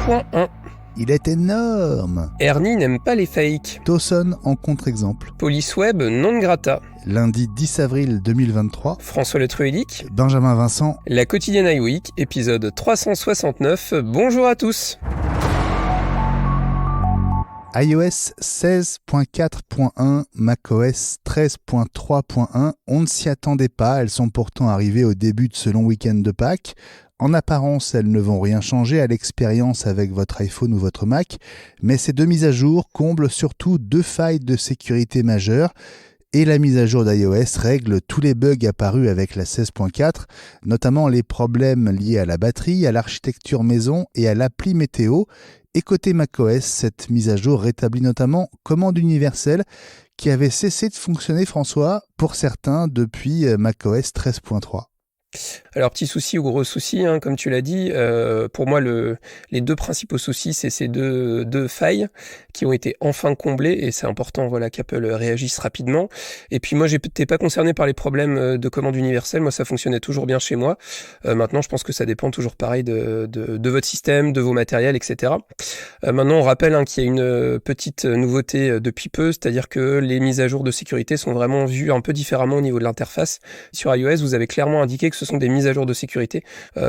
13.1. Il est énorme. Ernie n'aime pas les fakes. Dawson en contre-exemple. Police web non grata. Lundi 10 avril 2023. François Le Truelic. Benjamin Vincent. La quotidienne iWeek, épisode 369. Bonjour à tous. iOS 16.4.1, macOS 13.3.1, on ne s'y attendait pas, elles sont pourtant arrivées au début de ce long week-end de Pâques. En apparence, elles ne vont rien changer à l'expérience avec votre iPhone ou votre Mac, mais ces deux mises à jour comblent surtout deux failles de sécurité majeures. Et la mise à jour d'iOS règle tous les bugs apparus avec la 16.4, notamment les problèmes liés à la batterie, à l'architecture maison et à l'appli météo. Et côté macOS, cette mise à jour rétablit notamment Commande universelle qui avait cessé de fonctionner, François, pour certains depuis macOS 13.3. Alors petit souci ou gros souci, comme tu l'as dit, pour moi les deux principaux soucis c'est ces deux failles qui ont été enfin comblées et c'est important qu'Apple réagisse rapidement. Et puis moi j'étais pas concerné par les problèmes de commande universelle, moi ça fonctionnait toujours bien chez moi. Maintenant je pense que ça dépend toujours pareil de votre système, de vos matériels, etc. Maintenant on rappelle qu'il y a une petite nouveauté depuis peu, c'est-à-dire que les mises à jour de sécurité sont vraiment vues un peu différemment au niveau de l'interface. Sur iOS vous avez clairement indiqué que ce sont des mises à jour de sécurité.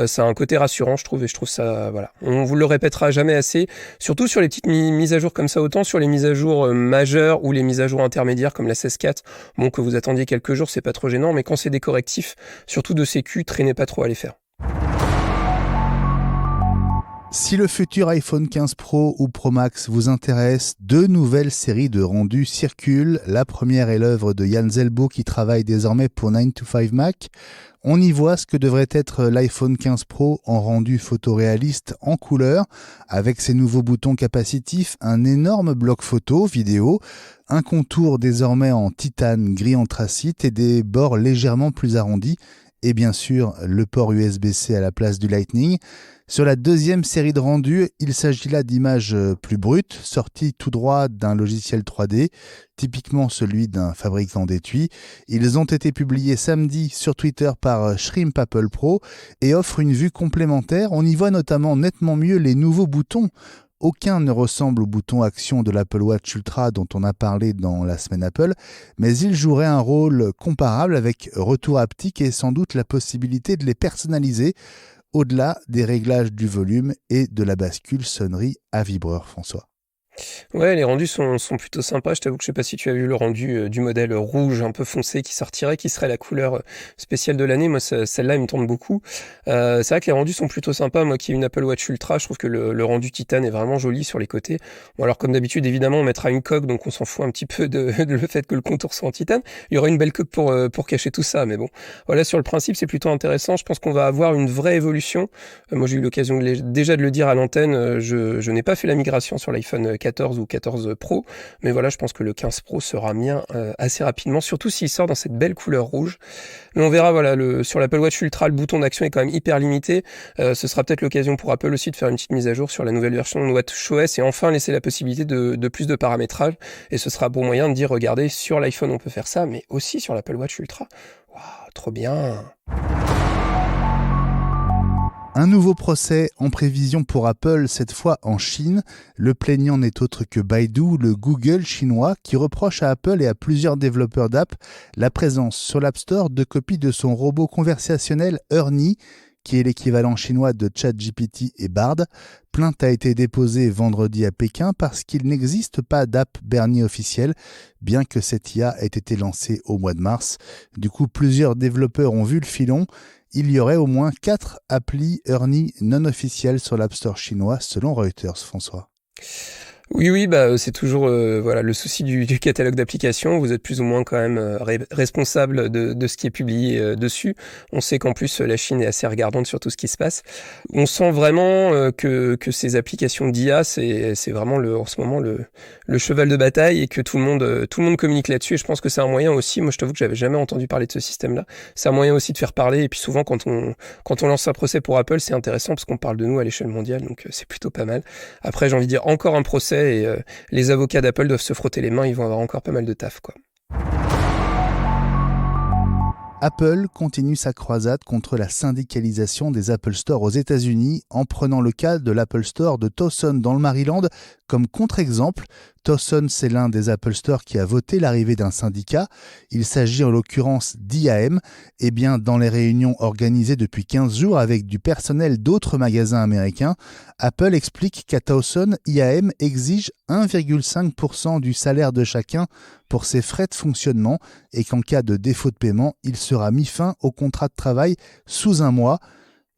Ça a un côté rassurant, je trouve, et je trouve ça, on vous le répétera jamais assez, surtout sur les petites mises à jour comme ça, autant sur les mises à jour majeures ou les mises à jour intermédiaires comme la 16.4, bon, que vous attendiez quelques jours, c'est pas trop gênant, mais quand c'est des correctifs, surtout de sécu, traînez pas trop à les faire. Si le futur iPhone 15 Pro ou Pro Max vous intéresse, deux nouvelles séries de rendus circulent. La première est l'œuvre de Jan Zelbo qui travaille désormais pour 9to5Mac. On y voit ce que devrait être l'iPhone 15 Pro en rendu photoréaliste en couleur, avec ses nouveaux boutons capacitifs, un énorme bloc photo, vidéo, un contour désormais en titane gris anthracite et des bords légèrement plus arrondis. Et bien sûr, le port USB-C à la place du Lightning. Sur la deuxième série de rendus, il s'agit là d'images plus brutes, sorties tout droit d'un logiciel 3D, typiquement celui d'un fabricant d'étui. Ils ont été publiés samedi sur Twitter par Shrimp Apple Pro et offrent une vue complémentaire. On y voit notamment nettement mieux les nouveaux boutons. Aucun ne ressemble au bouton Action de l'Apple Watch Ultra dont on a parlé dans la semaine Apple, mais ils joueraient un rôle comparable avec retour haptique et sans doute la possibilité de les personnaliser au-delà des réglages du volume et de la bascule sonnerie à vibreur, François. Ouais, les rendus sont plutôt sympas. Je t'avoue que je sais pas si tu as vu le rendu du modèle rouge un peu foncé qui sortirait, qui serait la couleur spéciale de l'année. Moi, celle-là, il me tente beaucoup. C'est vrai que les rendus sont plutôt sympas. Moi qui ai une Apple Watch Ultra, je trouve que le rendu titane est vraiment joli sur les côtés. Bon, alors comme d'habitude, évidemment, on mettra une coque, donc on s'en fout un petit peu de le fait que le contour soit en titane. Il y aura une belle coque pour cacher tout ça, mais bon. Voilà, sur le principe, c'est plutôt intéressant. Je pense qu'on va avoir une vraie évolution. Moi, j'ai eu l'occasion déjà de le dire à l'antenne. Je n'ai pas fait la migration sur l'iPhone 14 ou 14 Pro, mais voilà, je pense que le 15 Pro sera mien assez rapidement, surtout s'il sort dans cette belle couleur rouge. Mais on verra, sur l'Apple Watch Ultra, le bouton d'action est quand même hyper limité. Ce sera peut-être l'occasion pour Apple aussi de faire une petite mise à jour sur la nouvelle version de WatchOS et enfin laisser la possibilité de plus de paramétrage. Et ce sera bon moyen de dire, regardez, sur l'iPhone on peut faire ça, mais aussi sur l'Apple Watch Ultra. Waouh, trop bien! Un nouveau procès en prévision pour Apple, cette fois en Chine. Le plaignant n'est autre que Baidu, le Google chinois, qui reproche à Apple et à plusieurs développeurs d'app la présence sur l'App Store de copies de son robot conversationnel Ernie, qui est l'équivalent chinois de ChatGPT et Bard. Plainte a été déposée vendredi à Pékin parce qu'il n'existe pas d'app Bernie officielle, bien que cette IA ait été lancée au mois de mars. Du coup, plusieurs développeurs ont vu le filon. Il y aurait au moins 4 applis Ernie non officielles sur l'App Store chinois, selon Reuters, François. Oui, c'est toujours le souci du catalogue d'applications. Vous êtes plus ou moins quand même responsable de ce qui est publié dessus. On sait qu'en plus la Chine est assez regardante sur tout ce qui se passe. On sent vraiment que ces applications d'IA, c'est vraiment en ce moment le cheval de bataille et que tout le monde communique là-dessus. Et je pense que c'est un moyen aussi. Moi, je t'avoue que j'avais jamais entendu parler de ce système-là. C'est un moyen aussi de faire parler. Et puis souvent, quand on lance un procès pour Apple, c'est intéressant parce qu'on parle de nous à l'échelle mondiale. Donc c'est plutôt pas mal. Après, j'ai envie de dire encore un procès. Et les avocats d'Apple doivent se frotter les mains, ils vont avoir encore pas mal de taf, quoi. Apple continue sa croisade contre la syndicalisation des Apple Store aux États-Unis en prenant le cas de l'Apple Store de Towson dans le Maryland comme contre-exemple. Towson, c'est l'un des Apple Store qui a voté l'arrivée d'un syndicat. Il s'agit en l'occurrence d'IAM. Eh bien, dans les réunions organisées depuis 15 jours avec du personnel d'autres magasins américains, Apple explique qu'à Towson, IAM exige 1,5% du salaire de chacun pour ses frais de fonctionnement et qu'en cas de défaut de paiement, il sera mis fin au contrat de travail sous un mois.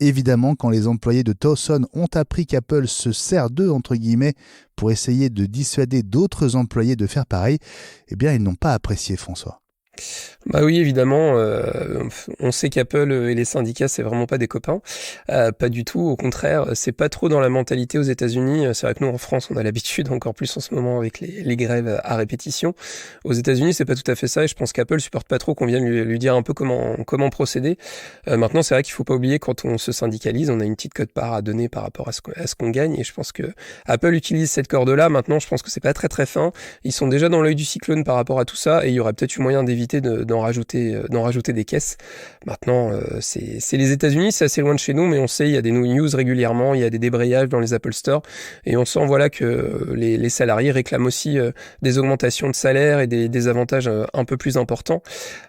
Évidemment, quand les employés de Towson ont appris qu'Apple se sert d'eux, entre guillemets, pour essayer de dissuader d'autres employés de faire pareil, eh bien, ils n'ont pas apprécié, François. Bah oui, évidemment, on sait qu'Apple et les syndicats, c'est vraiment pas des copains. Pas du tout, au contraire, c'est pas trop dans la mentalité aux États-Unis. C'est vrai que nous, en France, on a l'habitude, encore plus en ce moment, avec les grèves à répétition. Aux États-Unis, c'est pas tout à fait ça, et je pense qu'Apple supporte pas trop qu'on vienne lui dire un peu comment procéder. Maintenant, c'est vrai qu'il faut pas oublier, quand on se syndicalise, on a une petite quote-part à donner par rapport à ce qu'on gagne, et je pense que Apple utilise cette corde-là. Maintenant, je pense que c'est pas très très fin. Ils sont déjà dans l'œil du cyclone par rapport à tout ça, et il y aurait peut-être eu moyen d'éviter d'en rajouter des caisses. Maintenant, c'est les États-Unis, c'est assez loin de chez nous, mais on sait, il y a des news régulièrement, il y a des débrayages dans les Apple Store, et on sent voilà que les salariés réclament aussi des augmentations de salaire et des avantages un peu plus importants.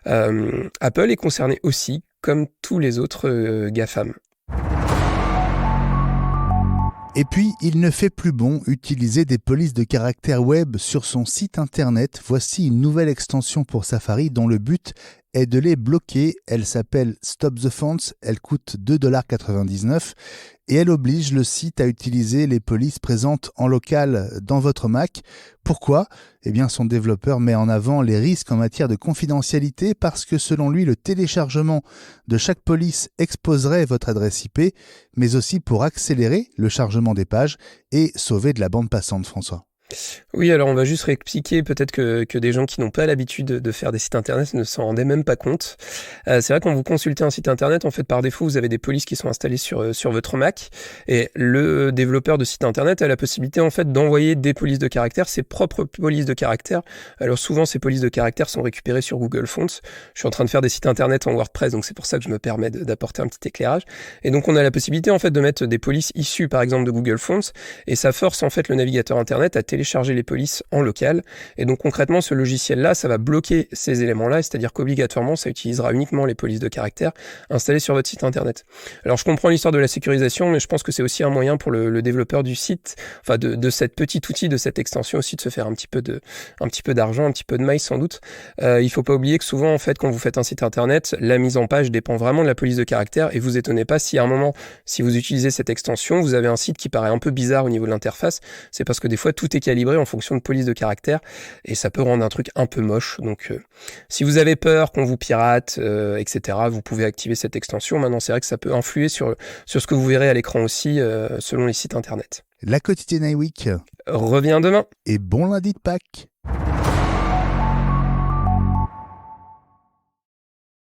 Apple est concerné aussi, comme tous les autres GAFAM. Et puis, il ne fait plus bon utiliser des polices de caractère web sur son site internet. Voici une nouvelle extension pour Safari dont le but est de les bloquer. Elle s'appelle Stop the Fonts, elle coûte 2,99 $ et elle oblige le site à utiliser les polices présentes en local dans votre Mac. Pourquoi ? Eh bien, son développeur met en avant les risques en matière de confidentialité parce que selon lui, le téléchargement de chaque police exposerait votre adresse IP, mais aussi pour accélérer le chargement des pages et sauver de la bande passante, François. Oui, alors on va juste réexpliquer, peut-être que des gens qui n'ont pas l'habitude de faire des sites internet ne s'en rendaient même pas compte. C'est vrai, quand vous consultez un site internet, en fait, par défaut, vous avez des polices qui sont installées sur votre Mac, et le développeur de site internet a la possibilité, en fait, d'envoyer des polices de caractère, ses propres polices de caractère. Alors souvent, ces polices de caractère sont récupérées sur Google Fonts. Je suis en train de faire des sites internet en WordPress, donc c'est pour ça que je me permets d'apporter un petit éclairage. Et donc on a la possibilité, en fait, de mettre des polices issues, par exemple, de Google Fonts, et ça force, en fait, le navigateur internet à télécharger les polices en local. Et donc concrètement, ce logiciel-là, ça va bloquer ces éléments-là, c'est-à-dire qu'obligatoirement, ça utilisera uniquement les polices de caractère installées sur votre site internet. Alors je comprends l'histoire de la sécurisation, mais je pense que c'est aussi un moyen pour le développeur du site, enfin de cet petit outil, de cette extension aussi, de se faire un petit peu d'argent, un petit peu de maille sans doute. Il faut pas oublier que souvent, en fait, quand vous faites un site internet, la mise en page dépend vraiment de la police de caractère, et vous étonnez pas si à un moment, si vous utilisez cette extension, vous avez un site qui paraît un peu bizarre au niveau de l'interface. C'est parce que des fois, tout est calibré en fonction de police de caractère, et ça peut rendre un truc un peu moche. Donc si vous avez peur qu'on vous pirate, etc., vous pouvez activer cette extension. Maintenant, c'est vrai que ça peut influer sur ce que vous verrez à l'écran aussi, selon les sites internet. La quotidienne iWeek Reviens demain. et bon lundi de Pâques.